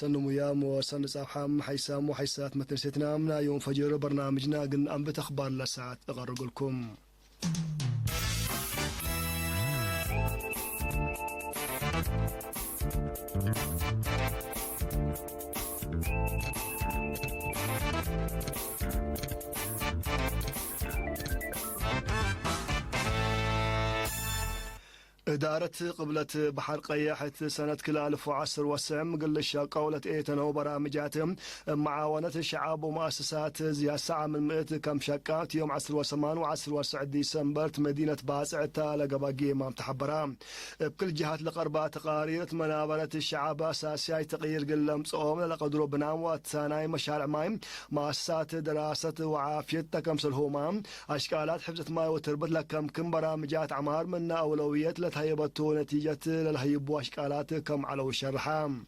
سنم ويام وسن صباحام حيسام وحيسات متنسيتنا من يوم فجر برنامجنا قن أنبت أخبار لساعات أغرق لكم. إدارة قبلة بحر قياحة سنة كل 1010 وسعم قلش قولة إيتنا وبرامجاتهم معاونة الشعب ومؤسسات زي الساعة من 100 كم شقات يوم 10 وثمان وعشر وسعد ديسمبر مدينة باسع تالا قباقي مام تحبرام بكل جهات لقربة تقارير منابرة الشعب أساسي تغيير قلم صوم لقدروا بنام واتساناي مشارع مايم مؤسسات دراسة وعافية تكمس الهمام أشكالات حفظة ماي وتربط لكم كم برامجات عمار من أولويات هيبتو نتيجة للهيب واشكالات كم على وشرحام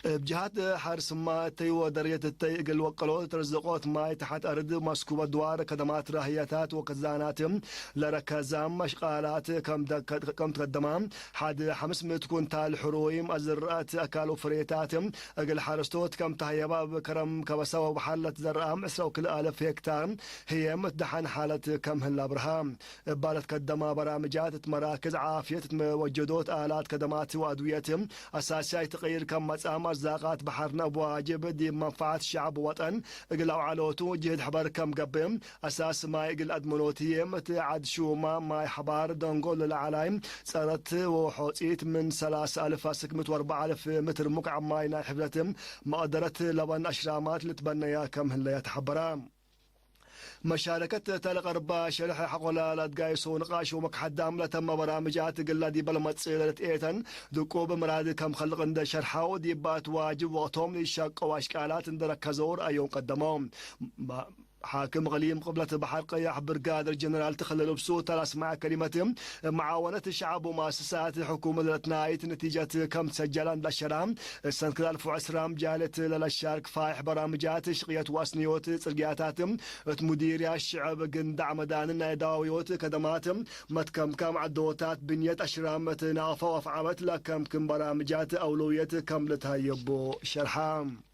بجهات حارس ما تي ودرية التي قل وقلو ترزقوت ماي تحت أرض مسكوبة دوار خدمات راهياتات وكزاناتهم لركزام مشغالات كم تقدمام حد 500 كونتال حرويم أزرات أكالو فريتاتهم قل حارستوت كم تهيبا بكرم كبسوا بحالة زرام عسرو كل 1000 هكتار هي متدحن حالة كم هلا برهام بالت قدما برامجات مراكز عافية وجدوت آلات خدمات وأدويتهم أساسي تغيير كم مسام زاقات بحرنا بواجب دي منفعة الشعب وطن اقلعوا علوتو جهد حبر كم قبم اساس ما يقل ادمنوتي متعد شوما ما يحبار دنقول للعلايم صارت وحوصيت من 3600 متر مكعب ماي ناي حفلتهم ما قدرت لبن اشرامات لتبنيا كم هلا يتحبرام مشاركة تلقربا شرح حقولا لتقايس ونقاش ومكحدام لتم برامجات قلا دي بلمت سيلة ايتن دقوب مراد كم خلق عند شرحا وديبات واجب وقتهم للشاق واشكالات اندركزور ايوم قدمهم حاكم غليم قبلة بحر قياح برقادر جنرال تخلل بصوت اسمع كلمتهم معاونة الشعب ومؤسسات حكومة الاتنايت نتيجة كم تسجلان للشرام السنة 1010 جالت للشارك فايح برامجات شقية واسنيوت تلقياتاتهم مديريا الشعب قندع مدان نايداويوت خدماتهم متكم كم عدوتات بنية اشرام تنافة وافعمت لكم كم برامجات اولوية كم لتهيبو شرحام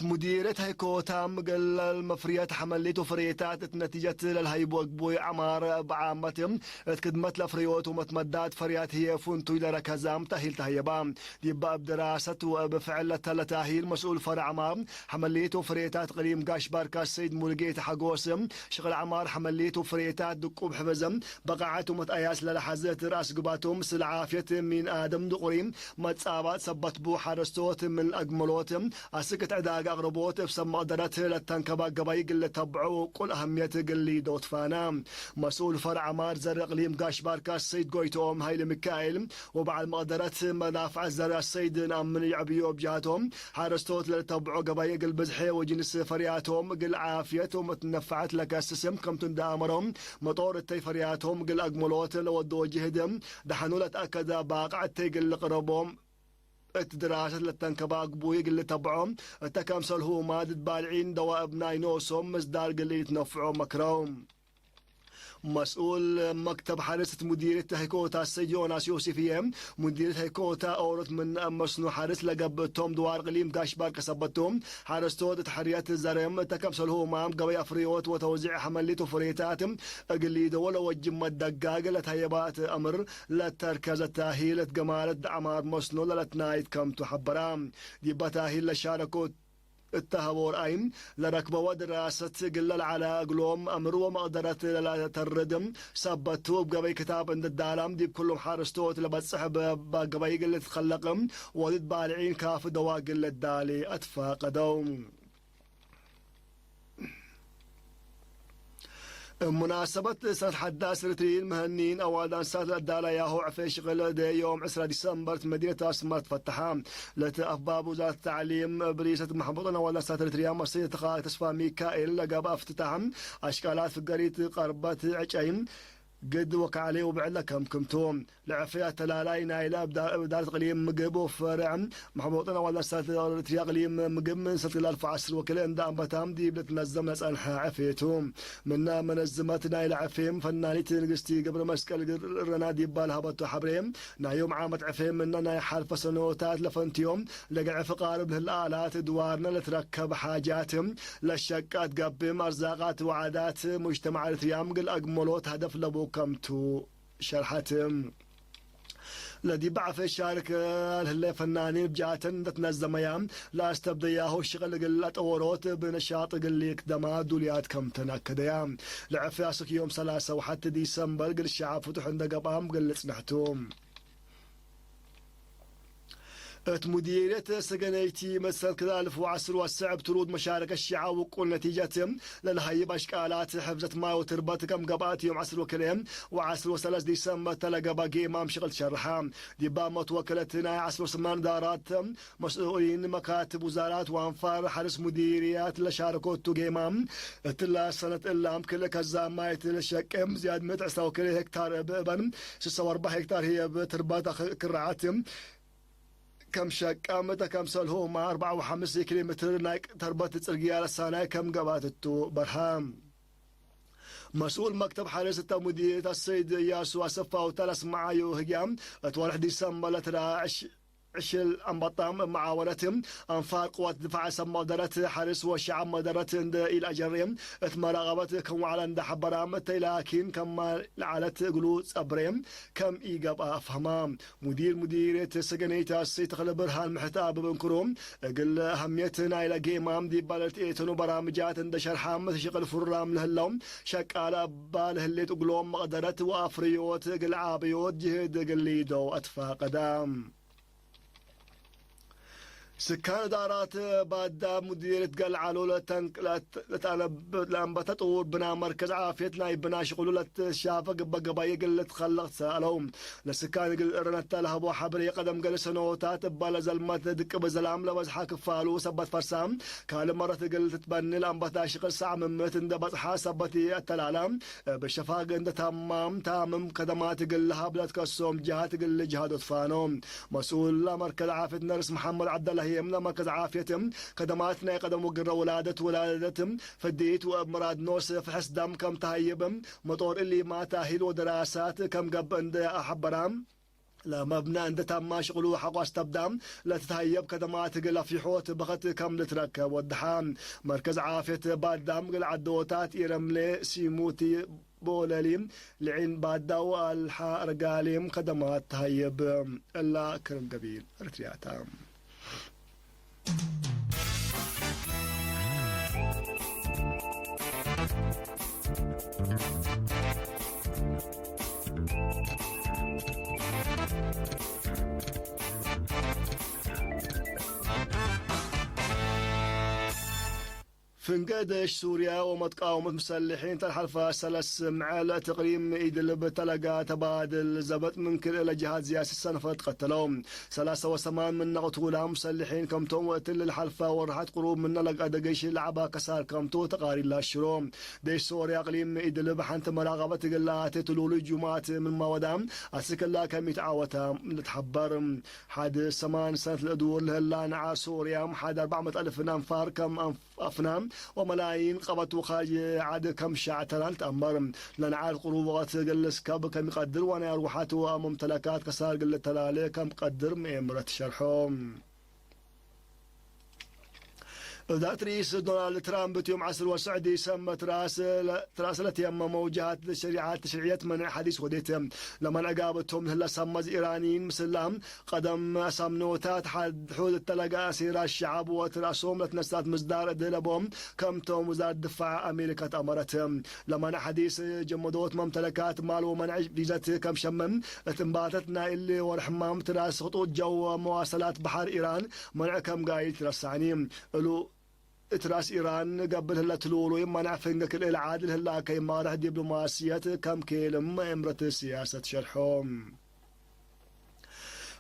مديرة هيكوتام قل المفريات حمليت وفريتات نتيجة للهيب وقبوي عمار بعامتهم تقدمت لفريوت ومتمدات فريات هي فونتو لركزام تهيل تهيبام دي باب دراسة وبفعل تهيل مسؤول فرع عمار حمليت وفريتات قريم قاش باركا السيد مولقيت حقوسم شغل عمار حمليت وفريتات دقوب حفزم بقعات ومتأياس للحزة راس قباتهم سلعافية من آدم دقريم متصابات سبت بو حارستوت من أجملوتهم أسكت عدا أقربوت بسم قدرت للتنكبا قباي قل تبعو قل أهمية قل دوت فانا مسؤول فرع عمار زر إقليم قاش باركا السيد قويتهم هاي ميكائيل وبعد ما قدرت منافع زر السيد نام من يعبيو بجهاتهم حارستوت للتبعو قباي قل بزحي وجنس فرياتهم قل عافيتهم تنفعت لك السسم كم تندامرهم مطور التيفرياتهم قل أقملوت لودو جهدهم دحنو لتأكد باقع التيقل قربهم الدراسة للتنكباق بوي قل تبعهم تكامسل هو مادد بالعين دوائب ناينوسهم مزدار قل يتنفعوا مكروم مسؤول مكتب حارسة مديرية هيكوتا السيد يوناس يوسفية مديرية هيكوتا أورت من مسنو حارس لقب توم دوار قليم قاشبار كسبتهم حارستو تحريات الزرم تكبسل هو مام قوي أفريوت وتوزيع حمليت وفريتاتم أقلي دولة وجم الدقاق لتهيبات أمر لتركز التاهيل قمالة عمار مسنو لتنايت كم تحبرام دي بتاهيل لشاركوت التهور أيم لركب ودراسة قلل على قلوم أمر وما قدرت تردم سبتو بقبي كتاب عند الدالام دي بكلهم حارستوت لبتصحب بقبي قلت تخلقم ودد بالعين كاف دواء قلت دالي أتفاق دوم مناسبة سنة حداث رتريل مهنين أوادان سنة الدالة ياهو عفيش غلد يوم 10 ديسمبر مدينة أسمرت فتحام لتأفباب وزارة التعليم بريسة محبوطنا أوادان سنة رتريل مرسية تخاك تصفى ميكائيل لقب افتتاحم أشكالات في قرية قربة عجين قد وكعلي وبعلا كمتوم لعفيات تلالاي نايلا بدار قليم مقب وفرع محبوطنا ولا سات قليم مقب من سات 1010 وكلين دام بتام دي بتنظم نسأل عفيتهم منا منظمات نايل عفيم فنانيت نقستي قبل مسكال الرنادي بالها بطو حبريم نايوم عامت عفيم منا ناي حالف سنوتات لفنتيوم لقى عف قارب الآلات دوارنا لتركب حاجاتهم للشقات قبم أرزاقات وعادات مجتمع الثيام قل أقملوت هدف لبو كمتو شرحتهم الذي بعث الشارك الهلا فنانين بجاتن تنظم ايام لا استبدياه الشغل قلت اوروت بنشاط قليك دماد وليات كم تنكديام لعفاسك يوم 3 وحتى ديسمبر قل الشعب فتح عند قبام قل سنحتوم مديرية سجنيتي مثل كذا 1010 والصعب ترود مشاركة الشعب وكل نتيجتهم لنهيب أشكالات حفظة ما وتربط كم قبات يوم 10 وكلام و10 و3 ديسمبر تلقى باقي إمام شغل شرحام دبامة وكلتنا 10 8 دارات مسؤولين مكاتب وزارات وأنفار حرس مديريات لشاركوا تجيمام تلا سنة إلا كل كذا ما يتلشكم زياد متعسى وكل هكتار بأبن 4 هكتار هي بتربط كرعاتهم كم شق متى كم سلهو مع 4 و5 كيلومتر نايك تربط ترقيا لساناي كم قباتتو برهام مسؤول مكتب حارس مديرية السيد ياسو أسفا وتلس معايو هجام اتوالح ديسمبر لتراعش عشل أنبطام معاونتهم أنفار قوات دفاع مدرت حارس والشعب مدرت إلى أجرهم اتمرغبت كم على اند حبرام لكن كم لعلت قلوت أبريم كم إيجاب أفهمام مديرية سجنية السيد خل برهان محتاب بنكروم قل أهميتنا إلى جيمام دي بالت إيتنو برامجات اند شرحام تشغل فرام لهاللوم شك على باله اللي تقولون مقدرت وأفريوت قل عابيوت جهد قليدو أتفا قدام سكان دارات بعد مديرية قال علو لأن بتطور بنا مركز عافيتنا يبنا شغلوا لتشافة قبايق اللي تخلق سألهم لسكان قال رنت لها بو حبري قدم قال سنوتات بالا زلمات دك بزلام لبزحا كفالو سبت فرسام كان مرة قال تتبني لأن بتاشق الساعة من متن دبزحا سبتي التلالام بالشفاق عند تامم قدمات قال لها بلاد كسوم جهات قال جهاد اطفانهم مسؤول مركز عافية نرس محمد عبد الله هي من مركز عافيتهم خدماتنا قدم وقر ولادتهم فديت ومراد نوس فحس دم كم تهيبهم مطور اللي ما تاهيل ودراسات كم قب عند أحبرام لا مبنى عند تام شغلوا حقوا استبدام لا تتهيب كدمات قل في حوت بغت كم نتركب والدحام مركز عافية بعد دام قل عدوتات إرملي سيموتي بولاليم لعين بعد دو الحا رقاليم خدمات تهيب إلا كرم قبيل ارتياتام فنقدش سوريا ومتقاومة مسلحين تلحلفة سلس معال تقريم إيدلب تلقى تبادل زبط من كل إلى جهات سياسي السنة قتلهم 3 من نقطولا مسلحين كمتوم وقتل الحلفة ورحت قروب من نلقى دقيش العبا كسار كمتو تقاري الله الشروم ديش سوريا قليم إيدلب حانت مراغبة قلات تلولي جماعات من موادام أسك الله كم يتعاوتا نتحبر حاد 8 سنة الأدور لهلا نعا سوريا حاد 400,000 ننفار كم أفنام وملايين قبط وخارج عاد كم شعتران تأمر لنا عاد قروبات قلس كاب كم يقدر وانا روحات وممتلكات كسار قل تلالي كم قدر مئمرة شرحهم ذات رئيس دونالد ترامب يوم 10 وسعدي سمى تراسلت يم موجهات للشريعات تشريعية منع حديث وديتهم لما عقابتهم هلا سمز إيرانيين مسلم قدم سمنوتات حد حود التلقى أسير الشعب وتراسهم لتنسات مصدار دلبهم كم توم وزارة الدفاع أمريكا أمرتهم لما حديث جمدوت ممتلكات مال ومنع فيزا كم شمم تنباتتنا اللي ورحمام تراس خطوط جو مواصلات بحر إيران منع كم قايل ترسعني تراس إيران قبل هلا تلولو يما نعفنك العادل هلا كيما راح دبلوماسية كم كيلم إمرة سياسة شرحهم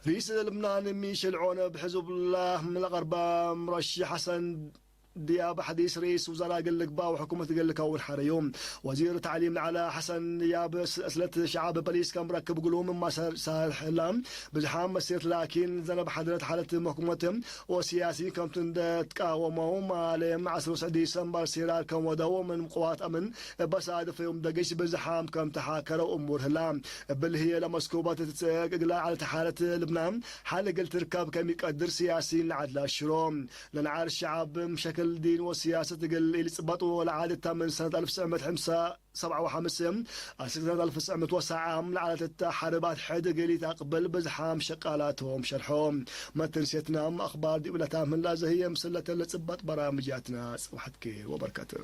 رئيس لبنان ميشيل عون بحزب الله من الغرب مرشح حسن دياب حديث رئيس وزراء قلك با وحكومة قلك أول حريوم وزير التعليم العالي حسن دياب أسلت شعب بليس كان مركب قلوم ما صار حلام بزحام مسيرت لكن زنب حضرت حالة محكومتهم وسياسيين كم تقاومهم على 10 ديسمبر سيرار كم ودوا من قوات أمن بس هذا في يوم دقيش بزحام كم تحاكروا أمور هلام بل هي لمسكوبات تقلع على حالة لبنان حالة قلت ركاب كم يقدر سياسيين لعدل الشروم لنعار الشعب بشكل دين وسياسة تقل إليصبطوا والعادة من سنة 1957 سنة 1909 لعلة التحاربات حد قلي تقبل بزحام شقالاتهم شرحهم ما تنسيتنا أخبار دي ولا تامن لازم هي مسلة اللي تصبط برامجاتنا صباح الخير وبركاته.